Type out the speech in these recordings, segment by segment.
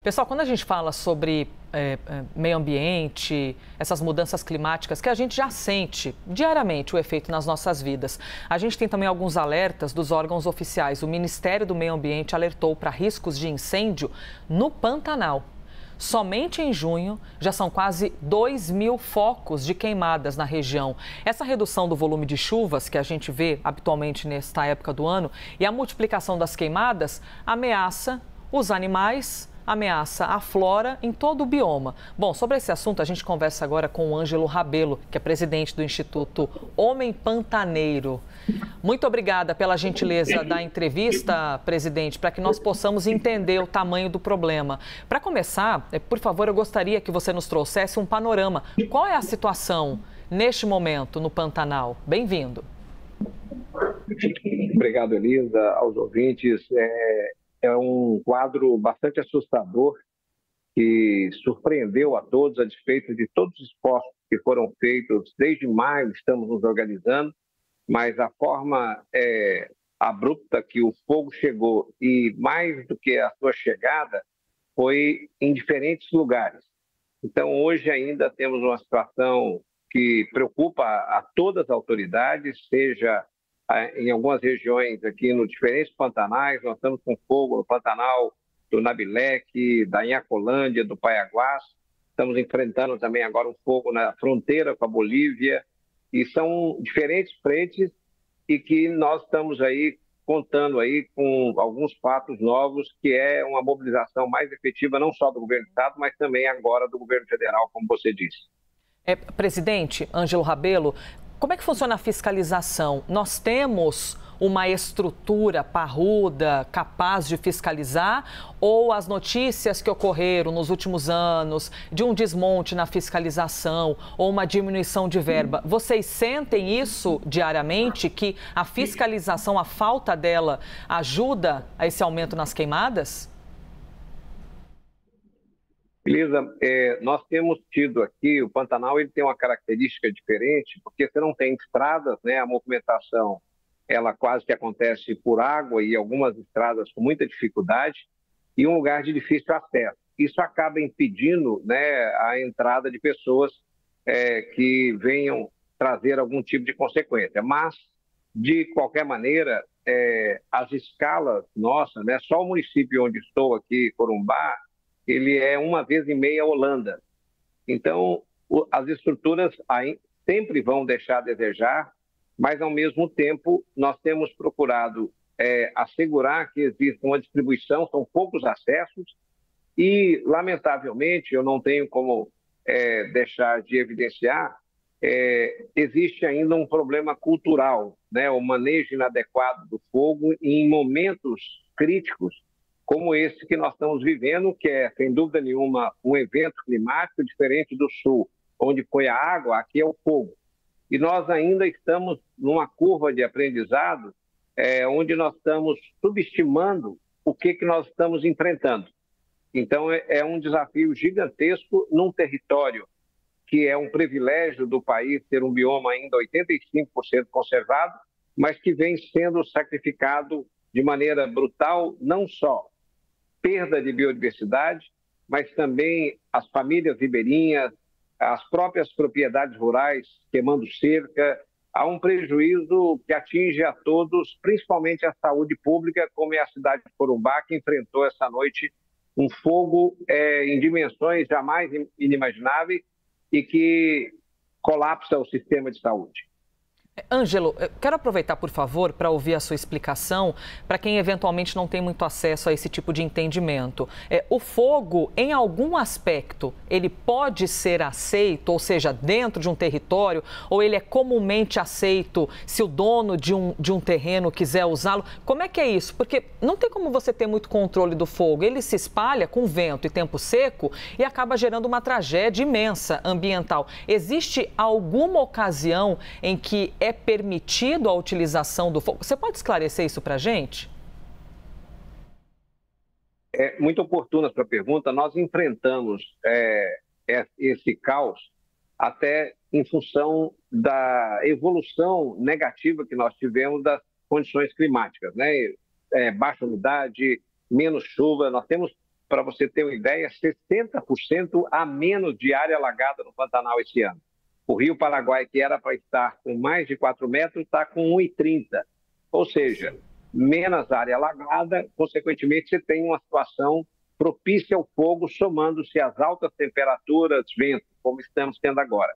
Pessoal, quando a gente fala sobre meio ambiente, essas mudanças climáticas que a gente já sente diariamente o efeito nas nossas vidas, a gente tem também alguns alertas dos órgãos oficiais. O Ministério do Meio Ambiente alertou para riscos de incêndio no Pantanal. Somente em junho já são quase 2.000 focos de queimadas na região. Essa redução do volume de chuvas que a gente vê habitualmente nesta época do ano e a multiplicação das queimadas ameaça os animais, ameaça a flora em todo o bioma. Bom, sobre esse assunto a gente conversa agora com o Ângelo Rabelo, que é presidente do Instituto Homem Pantaneiro. Muito obrigada pela gentileza da entrevista, presidente, para que nós possamos entender o tamanho do problema. Para começar, por favor, eu gostaria que você nos trouxesse um panorama. Qual é a situação neste momento no Pantanal? Bem-vindo. Obrigado, Elisa, aos ouvintes. É um quadro bastante assustador que surpreendeu a todos, a despeito de todos os esforços que foram feitos. Desde maio estamos nos organizando, mas a forma abrupta que o fogo chegou e mais do que a sua chegada foi em diferentes lugares. Então, hoje ainda temos uma situação que preocupa a todas as autoridades, seja em algumas regiões aqui nos diferentes pantanais. Nós estamos com fogo no Pantanal do Nabileque, da Inhacolândia, do Paiaguás. Estamos enfrentando também agora um fogo na fronteira com a Bolívia. E são diferentes frentes e que nós estamos aí contando aí com alguns fatos novos, que é uma mobilização mais efetiva não só do governo do estado, mas também agora do governo federal, como você disse. Presidente Ângelo Rabelo, como é que funciona a fiscalização? Nós temos uma estrutura parruda, capaz de fiscalizar, ou as notícias que ocorreram nos últimos anos de um desmonte na fiscalização ou uma diminuição de verba, vocês sentem isso diariamente, que a fiscalização, a falta dela, ajuda a esse aumento nas queimadas? Elisa, nós temos tido aqui, o Pantanal ele tem uma característica diferente, porque você não tem estradas, né? A movimentação ela quase que acontece por água e algumas estradas com muita dificuldade e um lugar de difícil acesso. Isso acaba impedindo, né, a entrada de pessoas que venham trazer algum tipo de consequência. Mas, de qualquer maneira, as escalas nossas, né, só o município onde estou aqui, Corumbá, ele é uma vez e meia Holanda. Então, as estruturas sempre vão deixar a desejar, mas, ao mesmo tempo, nós temos procurado assegurar que existe uma distribuição, são poucos acessos e, lamentavelmente, eu não tenho como deixar de evidenciar, existe ainda um problema cultural, né? O manejo inadequado do fogo em momentos críticos, como esse que nós estamos vivendo, que é, sem dúvida nenhuma, um evento climático diferente do Sul, onde foi a água, aqui é o fogo. E nós ainda estamos numa curva de aprendizado, onde nós estamos subestimando o que nós estamos enfrentando. Então, é um desafio gigantesco num território que é um privilégio do país ter um bioma ainda 85% conservado, mas que vem sendo sacrificado de maneira brutal, não só perda de biodiversidade, mas também as famílias ribeirinhas, as próprias propriedades rurais queimando cerca. Há um prejuízo que atinge a todos, principalmente a saúde pública, como é a cidade de Corumbá, que enfrentou essa noite um fogo em dimensões jamais inimagináveis e que colapsa o sistema de saúde. Ângelo, quero aproveitar, por favor, para ouvir a sua explicação para quem eventualmente não tem muito acesso a esse tipo de entendimento. O fogo, em algum aspecto, ele pode ser aceito, ou seja, dentro de um território, ou ele é comumente aceito se o dono de um terreno quiser usá-lo? Como é que é isso? Porque não tem como você ter muito controle do fogo. Ele se espalha com vento e tempo seco e acaba gerando uma tragédia imensa ambiental. Existe alguma ocasião em que é permitido a utilização do fogo? Você pode esclarecer isso para a gente? É muito oportuna a sua pergunta. Nós enfrentamos esse caos até em função da evolução negativa que nós tivemos das condições climáticas, né? Baixa umidade, menos chuva. Nós temos para você ter uma ideia, 60% a menos de área alagada no Pantanal esse ano. O Rio Paraguai, que era para estar com mais de 4 metros, está com 1,30. Ou seja, menos área alagada, consequentemente você tem uma situação propícia ao fogo, somando-se às altas temperaturas, ventos, como estamos tendo agora.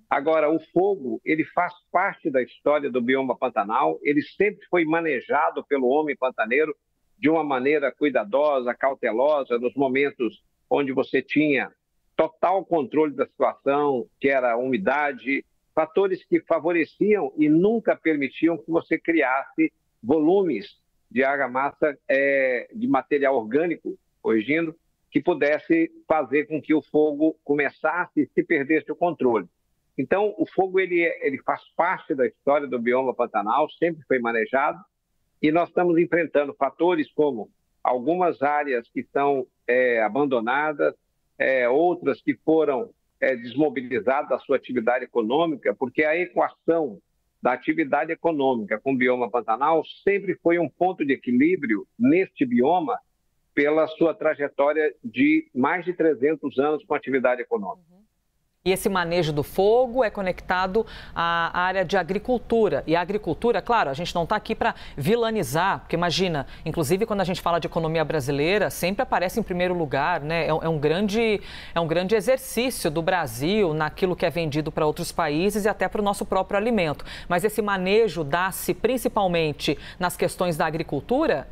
Agora, o fogo, ele faz parte da história do bioma Pantanal, ele sempre foi manejado pelo homem pantaneiro de uma maneira cuidadosa, cautelosa, nos momentos onde você tinha total controle da situação, que era a umidade, fatores que favoreciam e nunca permitiam que você criasse volumes de argamassa de material orgânico, corrigindo, que pudesse fazer com que o fogo começasse e se perdesse o controle. Então, o fogo ele faz parte da história do bioma Pantanal, sempre foi manejado, e nós estamos enfrentando fatores como algumas áreas que estão abandonadas, outras que foram desmobilizadas da sua atividade econômica, porque a equação da atividade econômica com o bioma Pantanal sempre foi um ponto de equilíbrio neste bioma pela sua trajetória de mais de 300 anos com atividade econômica. E esse manejo do fogo é conectado à área de agricultura. E a agricultura, claro, a gente não está aqui para vilanizar, porque imagina, inclusive quando a gente fala de economia brasileira, sempre aparece em primeiro lugar, né? É um grande exercício do Brasil naquilo que é vendido para outros países e até para o nosso próprio alimento. Mas esse manejo dá-se principalmente nas questões da agricultura?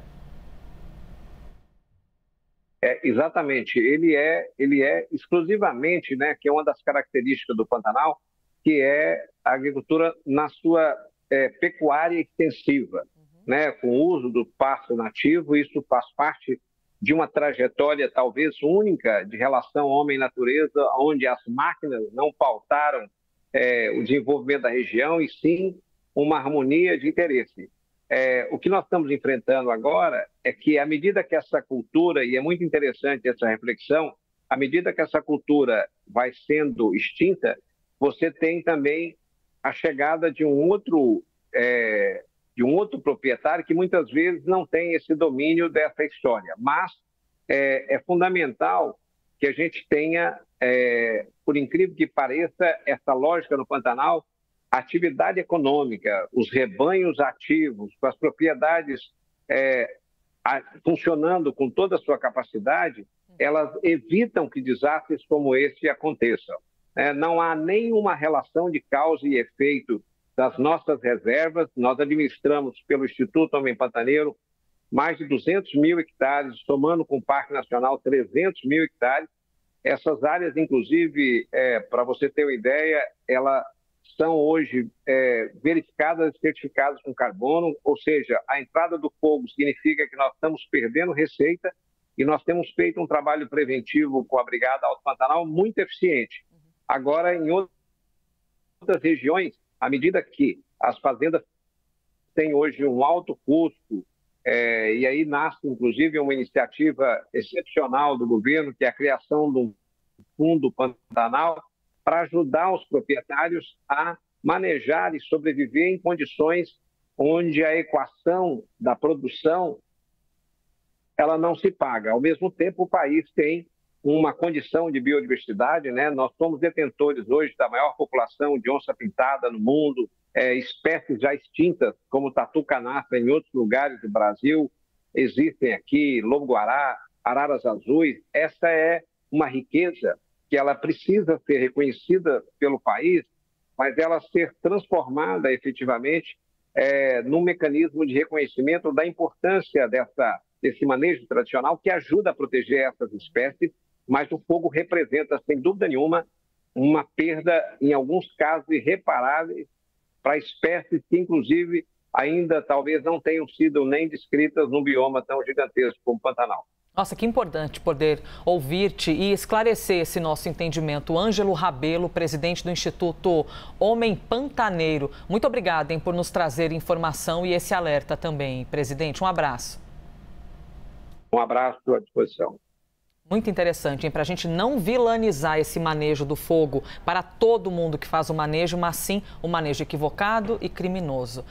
Exatamente, ele é exclusivamente, né, que é uma das características do Pantanal, que é a agricultura na sua pecuária extensiva, né, com o uso do pasto nativo. Isso faz parte de uma trajetória talvez única de relação homem-natureza, onde as máquinas não pautaram o desenvolvimento da região, e sim uma harmonia de interesse. O que nós estamos enfrentando agora é que, à medida que essa cultura, e é muito interessante essa reflexão, à medida que essa cultura vai sendo extinta, você tem também a chegada de um outro proprietário que muitas vezes não tem esse domínio dessa história. Mas é fundamental que a gente tenha, por incrível que pareça, essa lógica no Pantanal, a atividade econômica, os rebanhos ativos, com as propriedades funcionando com toda a sua capacidade, elas evitam que desastres como esse aconteçam. Não há nenhuma relação de causa e efeito das nossas reservas. Nós administramos, pelo Instituto Homem Pantaneiro, mais de 200 mil hectares, somando com o Parque Nacional 300 mil hectares. Essas áreas, inclusive, para você ter uma ideia, elas são hoje verificadas e certificadas com carbono, ou seja, a entrada do fogo significa que nós estamos perdendo receita, e nós temos feito um trabalho preventivo com a Brigada Alto Pantanal muito eficiente. Agora, em outras regiões, à medida que as fazendas têm hoje um alto custo, e aí nasce, inclusive, uma iniciativa excepcional do governo, que é a criação de um fundo Pantanal, para ajudar os proprietários a manejar e sobreviver em condições onde a equação da produção ela não se paga. Ao mesmo tempo, o país tem uma condição de biodiversidade, né? Nós somos detentores hoje da maior população de onça-pintada no mundo, espécies já extintas, como tatu-canastra em outros lugares do Brasil, existem aqui, lobo-guará, araras azuis. Essa é uma riqueza que ela precisa ser reconhecida pelo país, mas ela ser transformada efetivamente num mecanismo de reconhecimento da importância desse manejo tradicional, que ajuda a proteger essas espécies, mas o fogo representa, sem dúvida nenhuma, uma perda, em alguns casos, irreparável para espécies que, inclusive, ainda talvez não tenham sido nem descritas num bioma tão gigantesco como o Pantanal. Nossa, que importante poder ouvir-te e esclarecer esse nosso entendimento. Ângelo Rabelo, presidente do Instituto Homem Pantaneiro. Muito obrigada, por nos trazer informação e esse alerta também, presidente. Um abraço. Um abraço à disposição. Muito interessante, para a gente não vilanizar esse manejo do fogo para todo mundo que faz o manejo, mas sim o manejo equivocado e criminoso.